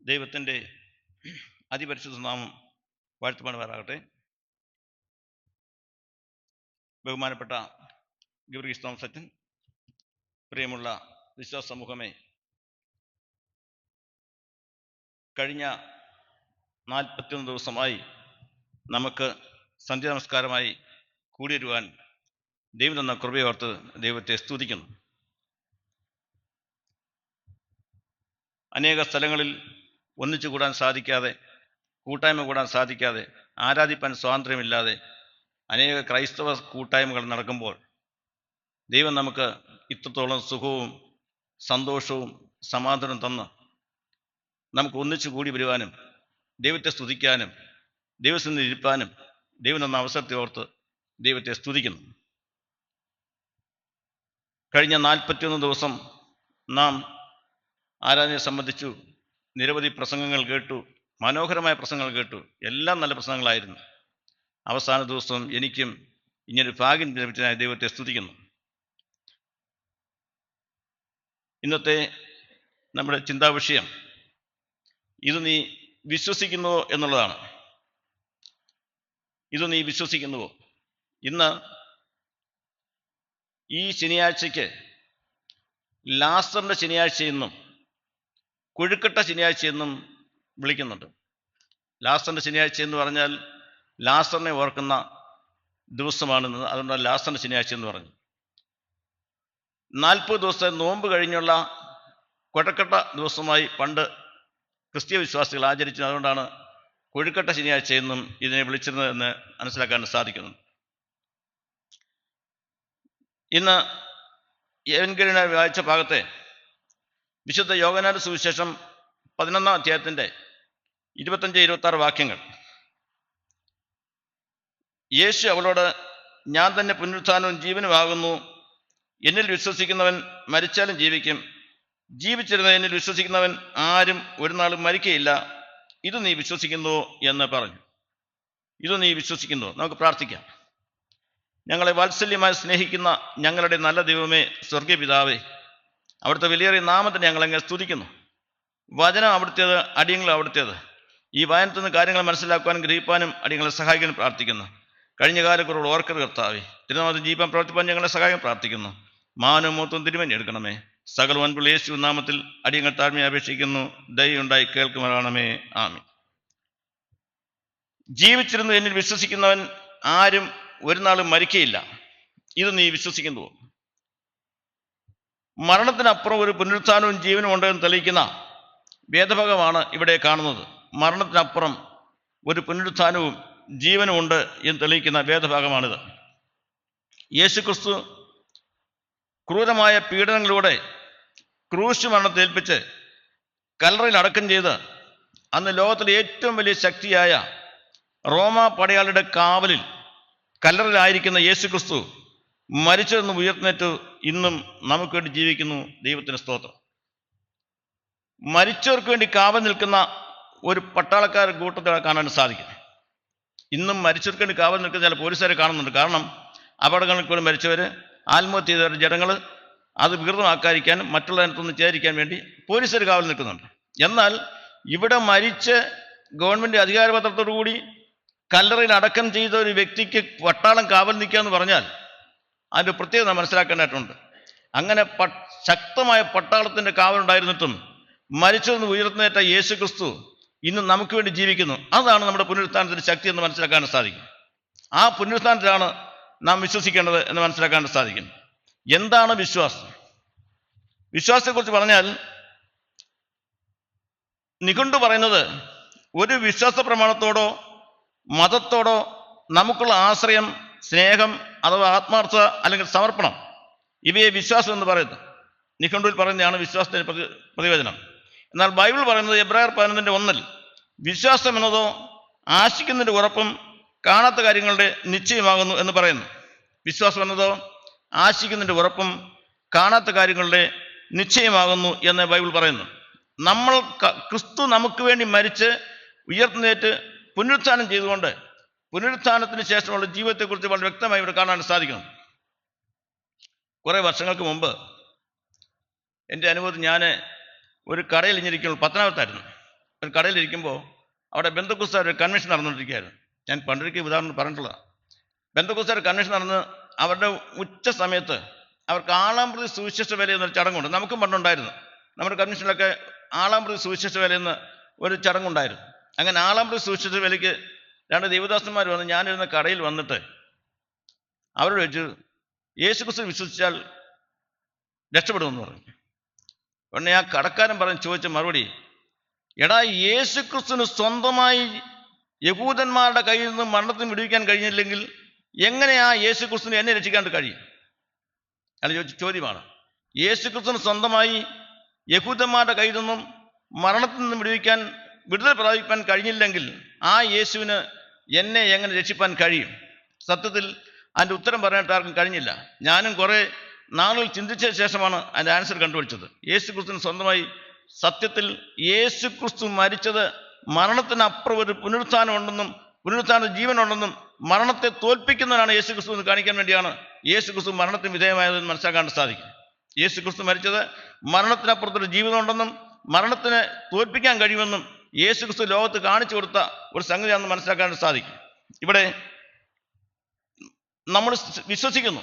ദൈവത്തിൻ്റെ അതിപരിശുദ്ധ നാമം വാഴ്ത്തുമാറാകട്ടെ. ബഹുമാനപ്പെട്ട ഗീവർഗീസ് തോമസ് അച്ഛൻ, പ്രിയമുള്ള വിശ്വാസ സമൂഹമേ, കഴിഞ്ഞ 41 ദിവസമായി നമുക്ക് സന്ധ്യ നമസ്കാരമായി കൂടിയിരുവാൻ ദൈവം തന്ന കൃപയോർത്ത് ദൈവത്തെ സ്തുതിക്കുന്നു. അനേക സ്ഥലങ്ങളിൽ ഒന്നിച്ചു കൂടാൻ സാധിക്കാതെ, കൂട്ടായ്മ കൂടാൻ സാധിക്കാതെ, ആരാധിപ്പാൻ സ്വാതന്ത്ര്യമില്ലാതെ അനേക ക്രൈസ്തവ കൂട്ടായ്മകൾ നടക്കുമ്പോൾ ദൈവം നമുക്ക് ഇത്രത്തോളം സുഖവും സന്തോഷവും സമാധാനവും തന്ന് നമുക്ക് ഒന്നിച്ചു കൂടി വരുവാനും ദൈവത്തെ സ്തുതിക്കാനും ദൈവത്തിൽ ഇരിപ്പാനും ദൈവം തന്ന അവസരത്തെ ഓർത്ത് ദൈവത്തെ സ്തുതിക്കുന്നു. കഴിഞ്ഞ 41 ദിവസം നാം ആരാധനയെ സംബന്ധിച്ചു നിരവധി പ്രസംഗങ്ങൾ കേട്ടു, മനോഹരമായ പ്രസംഗങ്ങൾ കേട്ടു, എല്ലാം നല്ല പ്രസംഗങ്ങളായിരുന്നു. അവസാന ദിവസം എനിക്കും ഇങ്ങനൊരു ഭാഗ്യം ലഭിച്ചതിനായി ദൈവത്തെ സ്തുതിക്കുന്നു. ഇന്നത്തെ നമ്മുടെ ചിന്താവിഷയം ഇത് നീ വിശ്വസിക്കുന്നുവോ എന്നുള്ളതാണ്. ഇത് നീ വിശ്വസിക്കുന്നുവോ? ഇന്ന് ഈ ശനിയാഴ്ചയ്ക്ക് ലാസറിൻ്റെ ശനിയാഴ്ചയെന്നും കുഴുക്കട്ട ശനിയാഴ്ചയെന്നും വിളിക്കുന്നുണ്ട്. ലാസറിൻ്റെ ശനിയാഴ്ച എന്ന് പറഞ്ഞാൽ ലാസറിനെ ഓർക്കുന്ന ദിവസമാണെന്ന്, അതുകൊണ്ടാണ് ലാസറിൻ്റെ ശനിയാഴ്ച എന്ന് പറഞ്ഞു. 40 ദിവസത്തെ നോമ്പ് കഴിഞ്ഞുള്ള കുഴക്കട്ട ദിവസമായി പണ്ട് ക്രിസ്തീയ വിശ്വാസികൾ ആചരിച്ചു. അതുകൊണ്ടാണ് കൊഴുക്കട്ട ശനിയാഴ്ച എന്നും ഇതിനെ വിളിച്ചിരുന്നത് എന്ന് മനസ്സിലാക്കാൻ സാധിക്കുന്നു. ഇന്ന് ഏവൻഗേലിയൻ വായിച്ച ഭാഗത്തെ വിശുദ്ധ യോഹന്നാന്റെ സുവിശേഷം 11-ാം അധ്യായത്തിൻ്റെ 25-26 വാക്യങ്ങൾ. യേശു അവളോട്, ഞാൻ തന്നെ പുനരുത്ഥാനവും ജീവനുമാകുന്നു. എന്നിൽ വിശ്വസിക്കുന്നവൻ മരിച്ചാലും ജീവിക്കും. ജീവിച്ചിരുന്ന എന്നിൽ വിശ്വസിക്കുന്നവൻ ആരും ഒരു നാളും മരിക്കയില്ല. ഇത് നീ വിശ്വസിക്കുന്നുവോ എന്ന് പറഞ്ഞു. ഇത് നീ വിശ്വസിക്കുന്നുവോ? നമുക്ക് പ്രാർത്ഥിക്കാം. ഞങ്ങളെ വാത്സല്യമായി സ്നേഹിക്കുന്ന ഞങ്ങളുടെ നല്ല ദൈവമേ, സ്വർഗീയ പിതാവേ, അവിടുത്തെ വിലയേറിയ നാമത്തിന് ഞങ്ങളെങ്ങനെ സ്തുതിക്കുന്നു. വചനം അവിടുത്തേത്, അടിയങ്ങൾ അവിടുത്തേത്. ഈ വായനത്തിൽ നിന്ന് കാര്യങ്ങൾ മനസ്സിലാക്കുവാനും ഗ്രഹിപ്പാനും അടിയങ്ങളെ സഹായിക്കാനും പ്രാർത്ഥിക്കുന്നു. കഴിഞ്ഞ കാലക്കുറവ് ഓർക്കരുത് കർത്താവേ. തിരുനാമത്തിൽ ജീവൻ പ്രവർത്തിപ്പാൻ ഞങ്ങളെ സഹായം പ്രാർത്ഥിക്കുന്നു. മാനവും മൂത്തും തിരുമേനി എടുക്കണമേ. സകല വൻപിള്ള യേശു നാമത്തിൽ അടിയങ്ങൾ താഴ്മയെ അപേക്ഷിക്കുന്നു. ദയയുണ്ടായി കേൾക്കുമാറാണമേ. ആമീൻ. ജീവിച്ചിരുന്നു എന്നിൽ വിശ്വസിക്കുന്നവൻ ആരും ഒരു നാളും മരിക്കയില്ല. ഇത് നീ വിശ്വസിക്കുന്നുവോ? മരണത്തിനപ്പുറം ഒരു പുനരുത്ഥാനവും ജീവനും ഉണ്ടെന്ന് തെളിയിക്കുന്ന വേദഭാഗമാണ് ഇവിടെ കാണുന്നത്. മരണത്തിനപ്പുറം ഒരു പുനരുത്ഥാനവും ജീവനും ഉണ്ട് എന്ന് തെളിയിക്കുന്ന വേദഭാഗമാണിത്. യേശുക്രിസ്തു ക്രൂരമായ പീഡനങ്ങളിലൂടെ ക്രൂശ് മരണത്തെ ഏൽപ്പിച്ച് കല്ലറയിൽ അടക്കം ചെയ്ത് അന്ന് ലോകത്തിലെ ഏറ്റവും വലിയ ശക്തിയായ റോമ പടയാളിയുടെ കാവലിൽ കല്ലറയിലായിരിക്കുന്ന യേശുക്രിസ്തു മരിച്ചതെന്ന് ഉയർന്നേറ്റ് ഇന്നും നമുക്ക് വേണ്ടി ജീവിക്കുന്നു. ദൈവത്തിന് സ്തോത്രം. മരിച്ചവർക്ക് വേണ്ടി കാവൽ നിൽക്കുന്ന ഒരു പട്ടാളക്കാർ കൂട്ടത്തെ കാണാൻ സാധിക്കും. ഇന്നും മരിച്ചവർക്ക് വേണ്ടി കാവൽ നിൽക്കുന്ന ചില പോലീസുകാരെ കാണുന്നുണ്ട്. കാരണം അപകടങ്ങളിൽ പോലും മരിച്ചവർ, ആത്മഹത്യ ചെയ്തവരുടെ ജനങ്ങൾ അത് വികൃതമാക്കാതിരിക്കാനും മറ്റുള്ളതിനകത്തൊന്ന് ചേരിക്കാൻ വേണ്ടി പോലീസുകാർ കാവൽ നിൽക്കുന്നുണ്ട്. എന്നാൽ ഇവിടെ മരിച്ച് ഗവൺമെൻറ് അധികാരപത്രത്തോടു കൂടി കല്ലറയിൽ അടക്കം ചെയ്ത ഒരു വ്യക്തിക്ക് പട്ടാളം കാവൽ നിൽക്കുക എന്ന് പറഞ്ഞാൽ അതിൻ്റെ പ്രത്യേകത മനസ്സിലാക്കേണ്ടതായിട്ടുണ്ട്. അങ്ങനെ ശക്തമായ പട്ടാളത്തിൻ്റെ കാവലുണ്ടായിരുന്നിട്ടും മരിച്ചതെന്ന് ഉയർന്നേറ്റ യേശു ക്രിസ്തു ഇന്ന് നമുക്ക് വേണ്ടി ജീവിക്കുന്നു. അതാണ് നമ്മുടെ പുനരുത്ഥാനത്തിൻ്റെ ശക്തി എന്ന് മനസ്സിലാക്കാൻ സാധിക്കും. ആ പുനരുത്ഥാനത്തിലാണ് നാം വിശ്വസിക്കേണ്ടത് എന്ന് മനസ്സിലാക്കാൻ സാധിക്കും. എന്താണ് വിശ്വാസം? വിശ്വാസത്തെക്കുറിച്ച് പറഞ്ഞാൽ നിഘണ്ടു പറയുന്നത് ഒരു വിശ്വാസ പ്രമാണത്തോടോ മതത്തോടോ നമുക്കുള്ള ആശ്രയം, സ്നേഹം അഥവാ ആത്മാർത്ഥത അല്ലെങ്കിൽ സമർപ്പണം, ഇവയെ വിശ്വാസം എന്ന് പറയുന്നു. നിഘണ്ടുവിൽ പറയുന്നതാണ് വിശ്വാസത്തിൻ്റെ പ്രതിവചനം. എന്നാൽ ബൈബിൾ പറയുന്നത് എബ്രായർ 11:1 വിശ്വാസം എന്നതോ ആശിക്കുന്നതിൻ്റെ ഉറപ്പും കാണാത്ത കാര്യങ്ങളുടെ നിശ്ചയമാകുന്നു എന്ന് പറയുന്നു. വിശ്വാസം എന്നതോ ആശിക്കുന്നതിൻ്റെ ഉറപ്പും കാണാത്ത കാര്യങ്ങളുടെ നിശ്ചയമാകുന്നു എന്ന് ബൈബിൾ പറയുന്നു. നമ്മൾ ക്രിസ്തു നമുക്ക് വേണ്ടി മരിച്ച് ഉയർന്നേറ്റ് പുനരുത്ഥാനം ചെയ്തുകൊണ്ട് പുനരുത്ഥാനത്തിന് ശേഷമുള്ള ജീവിതത്തെക്കുറിച്ച് വളരെ വ്യക്തമായി ഇവിടെ കാണാൻ സാധിക്കുന്നു. കുറേ വർഷങ്ങൾക്ക് മുമ്പ് എൻ്റെ അനുഭവത്തിൽ ഞാൻ ഒരു കടയിൽ ഇഞ്ഞിരിക്കുമ്പോൾ പത്തനാപുരത്തായിരുന്നു. ഒരു കടയിലിരിക്കുമ്പോൾ അവിടെ ബന്ധുക്കുസ്താർ ഒരു കൺവെൻഷൻ നടന്നുകൊണ്ടിരിക്കുകയായിരുന്നു. ഞാൻ പണ്ടൊരിക്കൽ ഉദാഹരണം പറഞ്ഞിട്ടുള്ളതാണ്. ബന്ധുക്കുസ്താർ കൺവെൻഷൻ നടന്ന് അവരുടെ ഉച്ച സമയത്ത് അവർക്ക് ആളാമ്പ്രതി സുവിശേഷ വേല എന്നൊരു ചടങ്ങുണ്ട്. നമുക്കും പണ്ടുണ്ടായിരുന്നു. നമ്മുടെ കൺവെൻഷനിലൊക്കെ ആളാമ്പ്രതി സുവിശേഷ വേല എന്ന് ഒരു ചടങ്ങുണ്ടായിരുന്നു. അങ്ങനെ ആളാമ്പ്രതി സുവിശേഷ വേലയ്ക്ക് 2 ദേവദാസന്മാർ വന്ന് ഞാനിരുന്ന കടയിൽ വന്നിട്ട് അവരോട് ചോദിച്ചു, യേശുക്രിസ്തു വിശ്വസിച്ചാൽ രക്ഷപ്പെടുമെന്ന് പറഞ്ഞു. ഉടനെ ആ കടക്കാരൻ ചോദിച്ച മറുപടി, എടാ, യേശുക്രിസ്തുവിന് സ്വന്തമായി യഹൂദന്മാരുടെ കയ്യിൽ നിന്ന് മരണത്തിന് വിടുവിക്കാൻ കഴിഞ്ഞില്ലെങ്കിൽ എങ്ങനെയാ യേശുക്രിസ്തുവിന് എന്നെ രക്ഷിക്കാൻ കഴിയും? അല്ല, ചോദ്യമാണ്. യേശുക്രിസ്തുവിന് സ്വന്തമായി യഹൂദന്മാരുടെ കയ്യിൽ നിന്നും മരണത്തിൽ നിന്നും വിടുതൽ പ്രാപിക്കാൻ കഴിഞ്ഞില്ലെങ്കിൽ ആ യേശുവിന് എന്നെ എങ്ങനെ രക്ഷിപ്പാൻ കഴിയും? സത്യത്തിൽ അതിൻ്റെ ഉത്തരം പറയാനായിട്ട് ആർക്കും കഴിഞ്ഞില്ല. ഞാനും കുറേ നാളുകൾ ചിന്തിച്ച ശേഷമാണ് അതിൻ്റെ ആൻസർ കണ്ടുപിടിച്ചത്. യേശുക്രിസ്തുവിന് സ്വന്തമായി സത്യത്തിൽ യേശുക്രിസ്തു മരിച്ചത് മരണത്തിനപ്പുറം ഒരു പുനരുത്ഥാനം ഉണ്ടെന്നും പുനരുത്ഥാന ജീവനുണ്ടെന്നും മരണത്തെ തോൽപ്പിക്കുന്നവനാണ് യേശുക്രിസ്തു എന്ന് കാണിക്കാൻ വേണ്ടിയാണ് യേശുക്രിസ്തു മരണത്തിന് വിധേയമായതെന്ന് മനസ്സിലാക്കാൻ സാധിക്കും. യേശുക്രിസ്തു മരിച്ചത് മരണത്തിനപ്പുറത്തൊരു ജീവിതമുണ്ടെന്നും മരണത്തിനെ തോൽപ്പിക്കാൻ കഴിയുമെന്നും യേശുക്രിസ്തു ലോകത്ത് കാണിച്ചു കൊടുത്ത ഒരു സംഗതിയാണെന്ന് മനസ്സിലാക്കാൻ സാധിക്കും. ഇവിടെ നമ്മൾ വിശ്വസിക്കുന്നു.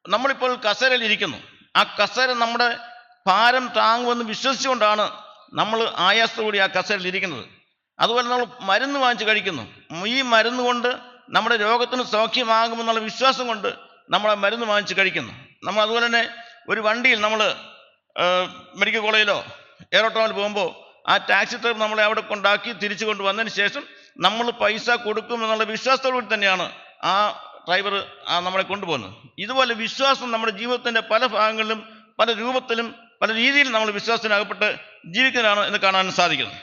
നമ്മളിപ്പോൾ കസേരയിൽ ഇരിക്കുന്നു. ആ കസേര നമ്മുടെ ഭാരം താങ്ങുമെന്ന് വിശ്വസിച്ചുകൊണ്ടാണ് നമ്മൾ ആയാസത്തോടെ ആ കസേരയിൽ ഇരിക്കുന്നത്. അതുപോലെ നമ്മൾ മരുന്ന് വാങ്ങിച്ച് കഴിക്കുന്നു. ഈ മരുന്ന് കൊണ്ട് നമ്മുടെ രോഗത്തിന് സൗഖ്യമാകുമെന്നുള്ള വിശ്വാസം കൊണ്ട് നമ്മൾ ആ മരുന്ന് വാങ്ങിച്ച് കഴിക്കുന്നു. നമ്മൾ അതുപോലെ തന്നെ ഒരു വണ്ടിയിൽ നമ്മൾ മെഡിക്കൽ കോളേജിലോ എയറോട്ടോമിൽ പോകുമ്പോൾ ആ ടാക്സി ഡ്രൈവർ നമ്മളെ അവിടെ കൊണ്ടാക്കി തിരിച്ചു കൊണ്ടുവന്നതിന് ശേഷം നമ്മൾ പൈസ കൊടുക്കുമെന്നുള്ള വിശ്വാസത്തോടുകൂടി തന്നെയാണ് ആ ഡ്രൈവർ നമ്മളെ കൊണ്ടുപോകുന്നത്. ഇതുപോലെ വിശ്വാസം നമ്മുടെ ജീവിതത്തിൻ്റെ പല ഭാഗങ്ങളിലും പല രൂപത്തിലും പല രീതിയിലും നമ്മൾ വിശ്വാസത്തിനകപ്പെട്ട് ജീവിക്കുന്നതാണ് എന്ന് കാണാൻ സാധിക്കുന്നത്.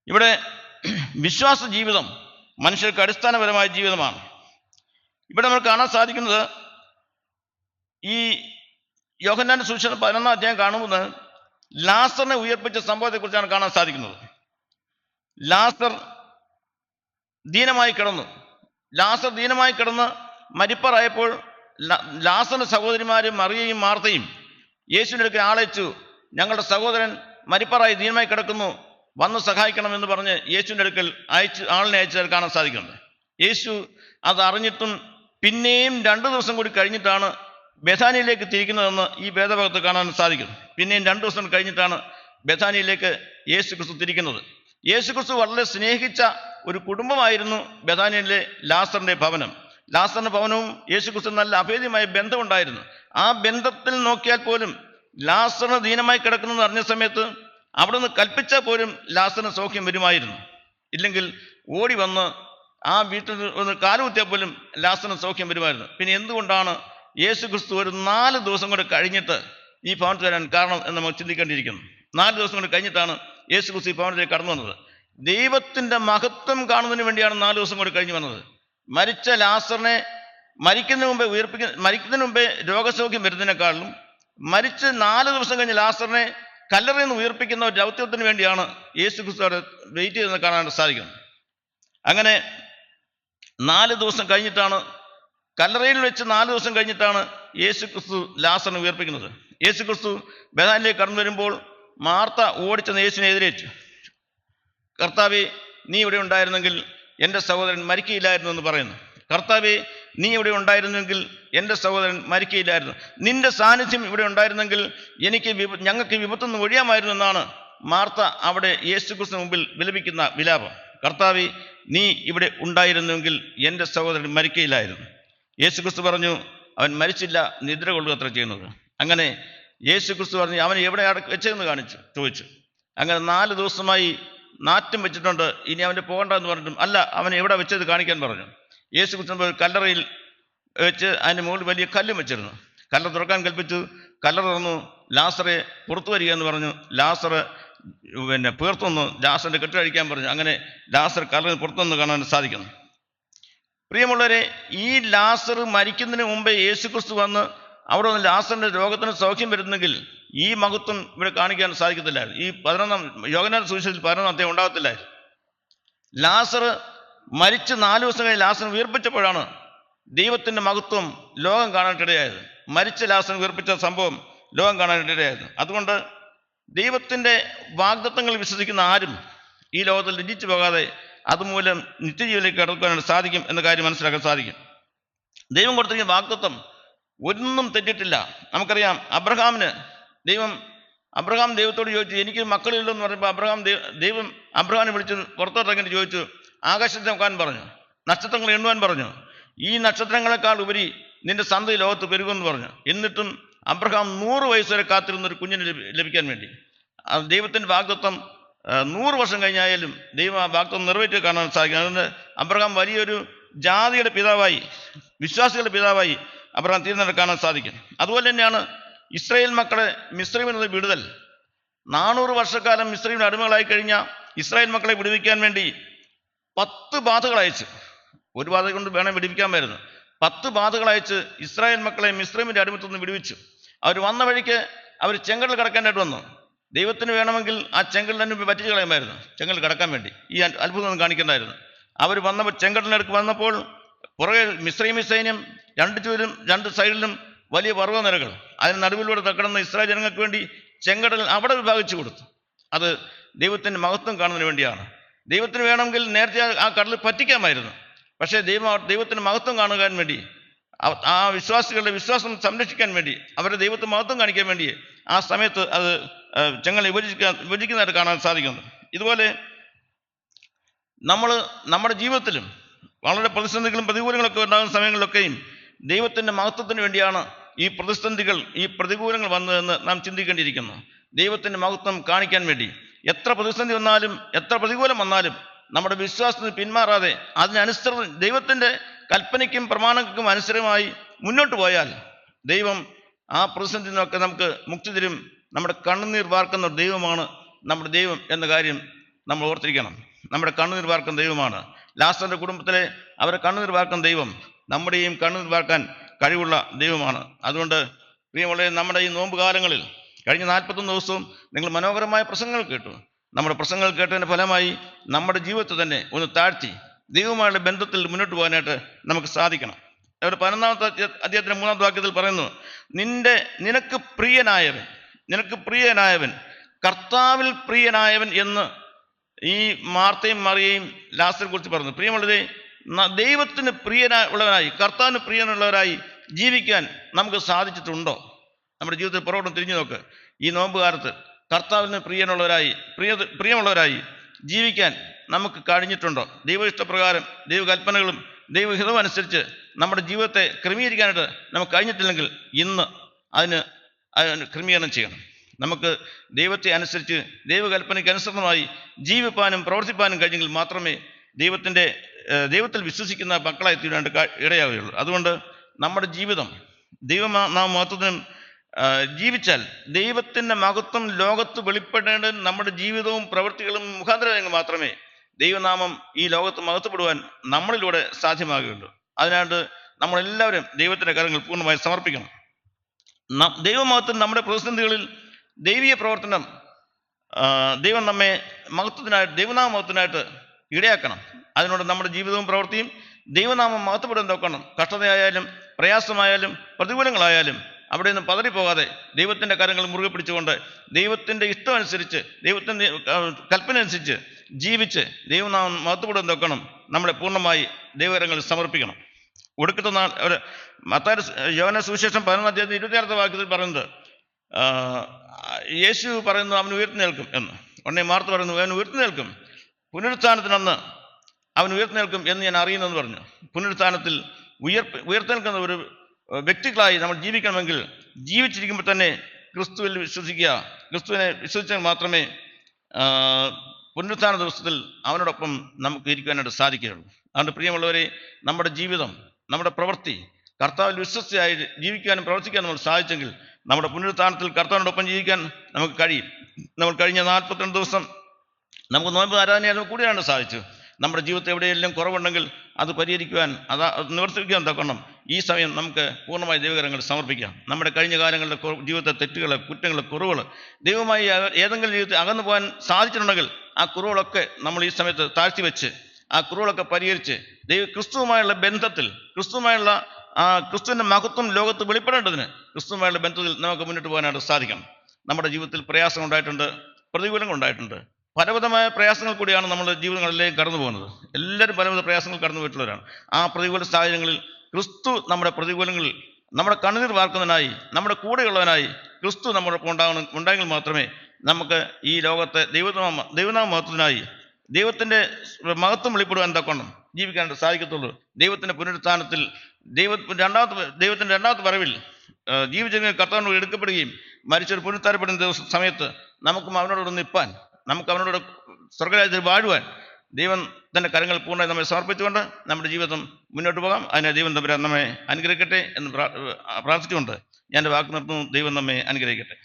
ഇവിടെ വിശ്വാസ ജീവിതം മനുഷ്യർക്ക് അടിസ്ഥാനപരമായ ജീവിതമാണ്. ഇവിടെ നമ്മൾ കാണാൻ സാധിക്കുന്നത് ഈ യോഹന്നാന്റെ സുവിശേഷം 11-ാം അധ്യായം കാണുന്നത് ലാസറിനെ ഉയർപ്പിച്ച സംഭവത്തെക്കുറിച്ചാണ് കാണാൻ സാധിക്കുന്നത്. ലാസർ ദീനമായി കിടന്ന് മരിപ്പാറായപ്പോൾ ലാസറിന്റെ സഹോദരിമാരും മറിയയും മാർത്തയും യേശുവിൻ്റെ അടുക്കൽ ആളയച്ചു, ഞങ്ങളുടെ സഹോദരൻ മരിപ്പാറായി ദീനമായി കിടക്കുന്നു, വന്ന് സഹായിക്കണമെന്ന് പറഞ്ഞ് യേശുവിൻ്റെ അടുക്കൽ ആളിനെ അയച്ചത് കാണാൻ സാധിക്കുന്നുണ്ട്. യേശു അത് അറിഞ്ഞിട്ടും പിന്നെയും 2 ദിവസം കൂടി കഴിഞ്ഞിട്ടാണ് ബെഥാനിയിലേക്ക് തിരിക്കുന്നതെന്ന് ഈ വേദഭാഗത്ത് കാണാൻ സാധിക്കുന്നു. പിന്നെയും 2 ദിവസം കഴിഞ്ഞിട്ടാണ് ബെഥാനിയിലേക്ക് യേശു ക്രിസ്തു തിരിക്കുന്നത്. യേശു ക്രിസ്തു വളരെ സ്നേഹിച്ച ഒരു കുടുംബമായിരുന്നു ബെഥാനിയിലെ ലാസറിന്റെ ഭവനം. ലാസറിന്റെ ഭവനവും യേശു ക്രിസ്തു നല്ല അഭേദ്യമായ ബന്ധമുണ്ടായിരുന്നു. ആ ബന്ധത്തിൽ നോക്കിയാൽ പോലും ലാസറിന് ദീനമായി കിടക്കുന്നത് അറിഞ്ഞ സമയത്ത് അവിടെ നിന്ന് കൽപ്പിച്ചാൽ പോലും ലാസറിന് സൗഖ്യം വരുമായിരുന്നു. ഇല്ലെങ്കിൽ ഓടി വന്ന് ആ വീട്ടിൽ ഒന്ന് കാലുകുത്തിയാൽ പോലും ലാസറിന് സൗഖ്യം വരുമായിരുന്നു. പിന്നെ എന്തുകൊണ്ടാണ് യേശു ക്രിസ്തു ഒരു 4 ദിവസം കൂടെ കഴിഞ്ഞിട്ട് ഈ ഭവനത്തിൽ വരാൻ കാരണം എന്ന് നമ്മൾ ചിന്തിക്കേണ്ടിയിരിക്കുന്നു. 4 ദിവസം കൊണ്ട് കഴിഞ്ഞിട്ടാണ് യേശു ക്രിസ്തു ഈ ഭവനത്തിലേക്ക് കടന്നു വന്നത്. ദൈവത്തിൻ്റെ മഹത്വം കാണുന്നതിന് വേണ്ടിയാണ് 4 ദിവസം കൂടി കഴിഞ്ഞ് വന്നത്. മരിച്ച ലാസറിനെ മരിക്കുന്നതിന് മുമ്പേ രോഗസൗഖ്യം വരുന്നതിനേക്കാളും മരിച്ച് 4 ദിവസം കഴിഞ്ഞ് ലാസറിനെ കല്ലറയിൽ നിന്ന് ഉയർപ്പിക്കുന്ന ഒരു ദൗത്യത്തിന് വേണ്ടിയാണ് യേശു ക്രിസ്തു അവിടെ വെയിറ്റ് ചെയ്തെന്ന് കാണാൻ സാധിക്കുന്നത്. അങ്ങനെ 4 ദിവസം കഴിഞ്ഞിട്ടാണ്, കല്ലറയിൽ വെച്ച് 4 ദിവസം കഴിഞ്ഞിട്ടാണ് യേശു ക്രിസ്തു ലാസറിനെ ഉയർപ്പിക്കുന്നത്. യേശു ക്രിസ്തു ബെഥാനിലേക്ക് കടന്നു വരുമ്പോൾ മാർത്ത ഓടിച്ചെന്ന് യേശുവിനെ എതിരേറ്റു. കർത്താവേ, നീ ഇവിടെ ഉണ്ടായിരുന്നെങ്കിൽ എൻ്റെ സഹോദരൻ മരിക്കയില്ലായിരുന്നു എന്ന് പറയുന്നു. കർത്താവേ, നീ ഇവിടെ ഉണ്ടായിരുന്നെങ്കിൽ എൻ്റെ സഹോദരൻ മരിക്കയില്ലായിരുന്നു. നിന്റെ സാന്നിധ്യം ഇവിടെ ഉണ്ടായിരുന്നെങ്കിൽ ഞങ്ങൾക്ക് വിപത്തുനിന്ന് ഒഴിയാമായിരുന്നു എന്നാണ് മാർത്ത അവിടെ യേശു ക്രിസ്തു മുമ്പിൽ വിലപിക്കുന്ന വിലാപം. കർത്താവേ, നീ ഇവിടെ ഉണ്ടായിരുന്നെങ്കിൽ എൻ്റെ സഹോദരൻ മരിക്കയില്ലായിരുന്നു. യേശു ക്രിസ്തു പറഞ്ഞു, അവൻ മരിച്ചില്ല, നിദ്ര കൊള്ളുക അത്ര ചെയ്യുന്നത്. അങ്ങനെ യേശു ക്രിസ്തു പറഞ്ഞു, അവൻ എവിടെ വെച്ചതെന്ന് ചോദിച്ചു. അങ്ങനെ 4 ദിവസമായി നാറ്റം വെച്ചിട്ടുണ്ട്, ഇനി അവൻ്റെ പോകണ്ടെന്ന് പറഞ്ഞിട്ടും അല്ല, അവൻ എവിടെ വെച്ചത് കാണിക്കാൻ പറഞ്ഞു. യേശു ക്രിസ്തു കല്ലറയിൽ വെച്ച് അതിൻ്റെ മുകളിൽ വലിയ കല്ലും വെച്ചിരുന്നു. കല്ലറ തുറക്കാൻ കൽപ്പിച്ചു. കല്ലറ തുറന്നു. ലാസറെ പുറത്തു വരിക എന്ന് പറഞ്ഞു. ലാസറ് പേർത്തൊന്ന് ലാസറിൻ്റെ കെട്ട് കഴിക്കാൻ പറഞ്ഞു. അങ്ങനെ ലാസർ കല്ലറിന് പുറത്തുനിന്ന് കാണാൻ സാധിക്കുന്നു. പ്രിയമുള്ളവരെ, ഈ ലാസർ മരിക്കുന്നതിന് മുമ്പേ യേശു ക്രിസ്തു വന്ന് അവിടെ നിന്ന് ലാസറിൻ്റെ രോഗത്തിന് സൗഖ്യം വരുന്നെങ്കിൽ ഈ മഹത്വം ഇവിടെ കാണിക്കാൻ സാധിക്കത്തില്ലായിരുന്നു. ഈ 11-ാം യോഹന്നാന്റെ സുവിശേഷത്തിൽ 11-ാം അധ്യായം ഉണ്ടാകത്തില്ലായിരുന്നു. ലാസർ മരിച്ച് 4 ദിവസം കഴിഞ്ഞ് ലാസറിനെ ഉയർപ്പിച്ചപ്പോഴാണ് ദൈവത്തിൻ്റെ മഹത്വം ലോകം കാണാനിടയായത്. മരിച്ച ലാസറിനെ ഉയർപ്പിച്ച സംഭവം ലോകം കാണാനിടയായത്. അതുകൊണ്ട് ദൈവത്തിൻ്റെ വാഗ്ദത്തങ്ങൾ വിശ്വസിക്കുന്ന ആരും ഈ ലോകത്തിൽ രചിച്ചു പോകാതെ അതുമൂലം നിത്യജീവനിലേക്ക് കടക്കാനായിട്ട് സാധിക്കും എന്ന കാര്യം മനസ്സിലാക്കാൻ സാധിക്കും. ദൈവം കൊടുത്തിരിക്കുന്ന വാഗ്ദത്തം ഒന്നും തെറ്റിട്ടില്ല. നമുക്കറിയാം, അബ്രഹാം ദൈവത്തോട് ചോദിച്ചു, എനിക്ക് മക്കളില്ലെന്ന് പറഞ്ഞപ്പോൾ ദൈവം അബ്രഹാമിനെ വിളിച്ച് പുറത്തോട്ടിറങ്ങി ചോദിച്ചു, ആകാശത്തെ നോക്കാൻ പറഞ്ഞു, നക്ഷത്രങ്ങൾ എണ്ണുവാൻ പറഞ്ഞു, ഈ നക്ഷത്രങ്ങളെക്കാൾ ഉപരി നിന്റെ സന്തതി ലോകത്ത് പെരുകുമെന്ന് പറഞ്ഞു. എന്നിട്ടും അബ്രഹാം 100 വയസ്സ് വരെ കാത്തിരുന്ന ഒരു കുഞ്ഞിന് ലഭിക്കാൻ വേണ്ടി. ദൈവത്തിൻ്റെ വാഗ്ദത്തം 100 വർഷം കഴിഞ്ഞായാലും ദൈവം ആ വാഗ്ദത്തം നിറവേറ്റി കാണാൻ സാധിക്കും. അതുകൊണ്ട് അബ്രഹാം വലിയൊരു ജാതിയുടെ പിതാവായി, വിശ്വാസികളുടെ പിതാവായി അബ്രഹാം തീർന്നെടുത്ത് കാണാൻ സാധിക്കും. അതുപോലെ തന്നെയാണ് ഇസ്രായേൽ മക്കളെ മിസ്രയീമിൽ നിന്ന് വിടുതൽ. 400 വർഷക്കാലം മിസ്രയീമിന് അടിമകളായി കഴിഞ്ഞ ഇസ്രായേൽ മക്കളെ വിടുവിക്കാൻ വേണ്ടി 10 ബാധകൾ അയച്ചു. ഒരു ബാധ കൊണ്ട് വേണേൽ വിടുവിക്കാമായിരുന്നു. 10 ബാധകൾ അയച്ച് ഇസ്രായേൽ മക്കളെ മിസ്രയീമിൻ്റെ അടിമത്തിൽ നിന്ന് വിടുവിച്ചു. അവർ വന്ന വഴിക്ക് അവർ ചെങ്കടൽ കടക്കാനായിട്ട് വന്നു. ദൈവത്തിന് വേണമെങ്കിൽ ആ ചെങ്കടൽ തന്നെ പറ്റിച്ച് കളയുമായിരുന്നു, ചെങ്കടൽ കടക്കാൻ വേണ്ടി ഈ അത്ഭുതം കാണിക്കേണ്ടായിരുന്നു. അവർ വന്നപ്പോൾ ചെങ്കടലിനടുക്ക് വന്നപ്പോൾ പുറകെ മിസ്രയീമി സൈന്യം 2 ചുവരും 2 സൈഡിലും വലിയ പർവ്വതനിരകൾ, അതിന് നടുവിലൂടെ തക്കടുന്ന ഇസ്രായേൽ ജനങ്ങൾക്ക് വേണ്ടി ചെങ്കടൽ അവിടെ വിഭാഗിച്ചു കൊടുത്തു. അത് ദൈവത്തിൻ്റെ മഹത്വം കാണുന്നതിന് വേണ്ടിയാണ്. ദൈവത്തിന് വേണമെങ്കിൽ നേരത്തെ ആ കടലിൽ പറ്റിക്കാമായിരുന്നു. പക്ഷേ ദൈവത്തിന് മഹത്വം കാണുവാൻ വേണ്ടി, ആ വിശ്വാസികളുടെ വിശ്വാസം സംരക്ഷിക്കാൻ വേണ്ടി, അവരുടെ ദൈവത്തിന് മഹത്വം കാണിക്കാൻ വേണ്ടി ആ സമയത്ത് അത് ചെങ്കടൽ വിഭജിക്കുന്നതായിട്ട് കാണാൻ സാധിക്കുന്നു. ഇതുപോലെ നമ്മുടെ ജീവിതത്തിലും വളരെ പ്രതിസന്ധികളും പ്രതികൂലങ്ങളൊക്കെ ഉണ്ടാകുന്ന സമയങ്ങളിലൊക്കെയും ദൈവത്തിൻ്റെ മഹത്വത്തിന് വേണ്ടിയാണ് ഈ പ്രതിസന്ധികൾ, ഈ പ്രതികൂലങ്ങൾ വന്നതെന്ന് നാം ചിന്തിക്കേണ്ടിയിരിക്കുന്നു. ദൈവത്തിൻ്റെ മഹത്വം കാണിക്കാൻ വേണ്ടി എത്ര പ്രതിസന്ധി വന്നാലും, എത്ര പ്രതികൂലം വന്നാലും നമ്മുടെ വിശ്വാസത്തിന് പിന്മാറാതെ അതിനനുസൃതം ദൈവത്തിൻ്റെ കൽപ്പനയ്ക്കും പ്രമാണങ്ങൾക്കും അനുസരമായി മുന്നോട്ട് പോയാൽ ദൈവം ആ പ്രതിസന്ധി നിന്നൊക്കെ നമുക്ക് മുക്തി തരും. നമ്മുടെ കണ്ണുനീർ വാർക്കുന്ന ദൈവമാണ് നമ്മുടെ ദൈവം എന്ന കാര്യം നമ്മൾ ഓർത്തിരിക്കണം. നമ്മുടെ കണ്ണുനീർ വാർക്കുന്ന ദൈവമാണ്. ലാസറിൻ്റെ കുടുംബത്തിലെ അവരെ കണ്ണുനീർ വാർക്കുന്ന ദൈവം നമ്മുടെയും കണ്ണുനീർ വാർക്കാൻ കഴിവുള്ള ദൈവമാണ്. അതുകൊണ്ട് പ്രിയമുള്ളവരെ, നമ്മുടെ ഈ നോമ്പ് കാലങ്ങളിൽ കഴിഞ്ഞ 41 ദിവസവും നിങ്ങൾ മനോഹരമായ പ്രസംഗങ്ങൾ കേട്ടു. നമ്മുടെ പ്രസംഗങ്ങൾ കേട്ടതിൻ്റെ ഫലമായി നമ്മുടെ ജീവിതത്തെ തന്നെ ഒന്ന് താഴ്ത്തി ദൈവവുമായുള്ള ബന്ധത്തിൽ മുന്നോട്ട് പോകാനായിട്ട് നമുക്ക് സാധിക്കണം. അവിടെ 11-ാമത്തെ അധ്യായത്തിൻ്റെ 3-ാമത്തെ വാക്യത്തിൽ പറയുന്നു, നിനക്ക് പ്രിയനായവൻ കർത്താവിൽ പ്രിയനായവൻ എന്ന് ഈ മാർത്തയും മറിയയും ലാസറിനെ കുറിച്ച് പറഞ്ഞു. പ്രിയമുള്ളവരെ, ദൈവത്തിന് പ്രിയനുള്ളവരായി, കർത്താവിന് പ്രിയനുള്ളവരായി ജീവിക്കാൻ നമുക്ക് സാധിച്ചിട്ടുണ്ടോ? നമ്മുടെ ജീവിതത്തിൽ പുറകോട്ട് തിരിഞ്ഞു നോക്ക്. ഈ നോമ്പ് കാലത്ത് കർത്താവിന് പ്രിയമുള്ളവരായി ജീവിക്കാൻ നമുക്ക് കഴിഞ്ഞിട്ടുണ്ടോ? ദൈവ ഇഷ്ടപ്രകാരം, ദൈവകൽപ്പനകളും ദൈവഹിതവും അനുസരിച്ച് നമ്മുടെ ജീവിതത്തെ ക്രമീകരിക്കാനായിട്ട് നമുക്ക് കഴിഞ്ഞിട്ടില്ലെങ്കിൽ ഇന്ന് അതിന് ക്രമീകരണം ചെയ്യണം. നമുക്ക് ദൈവത്തെ അനുസരിച്ച്, ദൈവകൽപ്പനയ്ക്ക് അനുസൃതമായി ജീവിപ്പാനും പ്രവർത്തിപ്പാനും കഴിഞ്ഞെങ്കിൽ മാത്രമേ ദൈവത്തിൽ വിശ്വസിക്കുന്ന മക്കളായി തീരാണ്ട് ഇടയാവുകയുള്ളൂ. അതുകൊണ്ട് നമ്മുടെ ജീവിതം മഹത്വത്തിനും ജീവിച്ചാൽ ദൈവത്തിൻ്റെ മഹത്വം ലോകത്ത് വെളിപ്പെടേണ്ടത് നമ്മുടെ ജീവിതവും പ്രവൃത്തികളും മുഖാന്തരമെങ്കിൽ മാത്രമേ ദൈവനാമം ഈ ലോകത്ത് മഹത്വപ്പെടുവാൻ നമ്മളിലൂടെ സാധ്യമാകുകയുള്ളൂ. അതിനായിട്ട് നമ്മളെല്ലാവരും ദൈവത്തിൻ്റെ കാര്യങ്ങൾ പൂർണ്ണമായി സമർപ്പിക്കണം. ദൈവമഹത്വം നമ്മുടെ പ്രതിസന്ധികളിൽ ദൈവീയ പ്രവർത്തനം ദൈവം നമ്മെ ദൈവനാമ മഹത്വത്തിനായിട്ട് ഇടയാക്കണം. അതിനോട് നമ്മുടെ ജീവിതവും പ്രവൃത്തിയും ദൈവനാമം മഹത്വപ്പെടാൻ നോക്കണം. കഷ്ടതയായാലും പ്രയാസമായാലും പ്രതികൂലങ്ങളായാലും അവിടെ നിന്ന് പതറിപ്പോകാതെ ദൈവത്തിൻ്റെ കാര്യങ്ങൾ മുറുകെ പിടിച്ചുകൊണ്ട് ദൈവത്തിൻ്റെ ഇഷ്ടമനുസരിച്ച്, ദൈവത്തിൻ്റെ കൽപ്പന അനുസരിച്ച് ജീവിച്ച് ദൈവനാമം മഹത്വപ്പെടാൻ നോക്കണം. നമ്മളെ പൂർണ്ണമായി ദൈവകരങ്ങളിൽ സമർപ്പിക്കണം. ഒടുക്കത്തെ യോഹന്നാന്റെ സുവിശേഷം 11-26 വാക്യത്തിൽ പറയുന്നത്, യേശു പറയുന്നു അവൻ ഉയർത്തുന്നേൽക്കും എന്ന്. ഉടനെ മാർത്ത പറയുന്നു അവൻ ഉയർത്തുന്നേൽക്കും, പുനരുത്ഥാനത്തിനന്ന് അവൻ ഉയർത്തുന്നേൽക്കും എന്ന് ഞാൻ അറിയുന്നെന്ന് പറഞ്ഞു. പുനരുത്ഥാനത്തിൽ ഉയർത്തെടുക്കുന്ന ഒരു വ്യക്തികളായി നമ്മൾ ജീവിക്കണമെങ്കിൽ ജീവിച്ചിരിക്കുമ്പോൾ തന്നെ ക്രിസ്തുവിൽ വിശ്വസിക്കുക. ക്രിസ്തുവിനെ വിശ്വസിച്ചാൽ മാത്രമേ പുനരുത്ഥാന ദിവസത്തിൽ അവനോടൊപ്പം നമുക്ക് ഇരിക്കാനായിട്ട് സാധിക്കുകയുള്ളൂ. അതുകൊണ്ട് പ്രിയമുള്ളവരെ, നമ്മുടെ ജീവിതം, നമ്മുടെ പ്രവൃത്തി കർത്താവിൽ വിശ്വസ്തയായി ജീവിക്കാനും പ്രവർത്തിക്കാനും നമ്മൾ സാധിച്ചെങ്കിൽ നമ്മുടെ പുനരുത്ഥാനത്തിൽ കർത്താവിനോടൊപ്പം ജീവിക്കാൻ നമുക്ക് കഴിയും. നമ്മൾ കഴിഞ്ഞ 42 ദിവസം നമുക്ക് നോമ്പ് ആരാധനയാലും കൂടിയാണ് സാധിച്ചു. നമ്മുടെ ജീവിതത്തിൽ എവിടെയെല്ലാം കുറവുണ്ടെങ്കിൽ അത് പരിഹരിക്കുവാൻ, നിവർത്തിക്കാൻ തക്കണം ഈ സമയം നമുക്ക് പൂർണ്ണമായി ദൈവകരങ്ങൾ സമർപ്പിക്കാം. നമ്മുടെ കഴിഞ്ഞ കാലങ്ങളിലെ ജീവിതത്തെ തെറ്റുകൾ, കുറ്റങ്ങൾ, കുറവുകൾ ദൈവമായി ഏതെങ്കിലും ജീവിതത്തിൽ അകന്നു പോകാൻ സാധിച്ചിട്ടുണ്ടെങ്കിൽ ആ കുറവുകളൊക്കെ നമ്മൾ ഈ സമയത്ത് താഴ്ത്തി വെച്ച് ആ കുറവുകളൊക്കെ പരിഹരിച്ച് ക്രിസ്തുവുമായുള്ള ബന്ധത്തിൽ, ക്രിസ്തുവിൻ്റെ മഹത്വം ലോകത്ത് വെളിപ്പെടേണ്ടതിന് ക്രിസ്തുവുമായുള്ള ബന്ധത്തിൽ നമുക്ക് മുന്നോട്ട് പോകാനായിട്ട് സാധിക്കണം. നമ്മുടെ ജീവിതത്തിൽ പ്രയാസങ്ങൾ ഉണ്ടായിട്ടുണ്ട്, പ്രതികൂലങ്ങൾ ഉണ്ടായിട്ടുണ്ട്. പലവിധമായ പ്രയാസങ്ങൾ കൂടിയാണ് നമ്മുടെ ജീവിതങ്ങളിലേക്ക് കടന്നു പോകുന്നത്. എല്ലാവരും പലവിധ പ്രയാസങ്ങൾ കടന്നു പോയിട്ടുള്ളവരാണ്. ആ പ്രതികൂല സാഹചര്യങ്ങളിൽ ക്രിസ്തു നമ്മുടെ പ്രതികൂലങ്ങളിൽ നമ്മുടെ കണ്ണുനീർ വാർക്കുന്നതിനായി, നമ്മുടെ കൂടെയുള്ളവനായി ക്രിസ്തു നമ്മോടൊപ്പം ഉണ്ടായെങ്കിൽ മാത്രമേ നമുക്ക് ഈ ലോകത്തെ ദൈവനാമ മഹത്വത്തിനായി, ദൈവത്തിൻ്റെ മഹത്വം വെളിപ്പെടുവാൻ തക്കവണ്ണം ജീവിക്കാനായിട്ട് സാധിക്കത്തുള്ളൂ. ദൈവത്തിൻ്റെ പുനരുത്ഥാനത്തിൽ ദൈവത്തിൻ്റെ രണ്ടാമത്തെ വരവിൽ ജീവിതങ്ങൾ കർത്താവിനോട് എടുക്കപ്പെടുകയും മരിച്ചൊരു പുനരുത്ഥാനപ്പെടുന്ന സമയത്ത് നമുക്കും അവനോട് നിൽപ്പാൻ, നമുക്ക് അവനോട് സ്വർഗരാജ്യത്തിൽ വാഴുവാൻ ദൈവം തൻ്റെ കരങ്ങൾ പൂർണ്ണമായി നമ്മെ സമർപ്പിച്ചുകൊണ്ട് നമ്മുടെ ജീവിതം മുന്നോട്ട് പോകാം. അതിനെ ദൈവം തമ്പുരാൻ നമ്മെ അനുഗ്രഹിക്കട്ടെ എന്ന് പ്രാർത്ഥിച്ചുകൊണ്ട് ഞാൻ എൻ്റെ വാക്ക് നിർത്തുന്നു. ദൈവം നമ്മെ അനുഗ്രഹിക്കട്ടെ.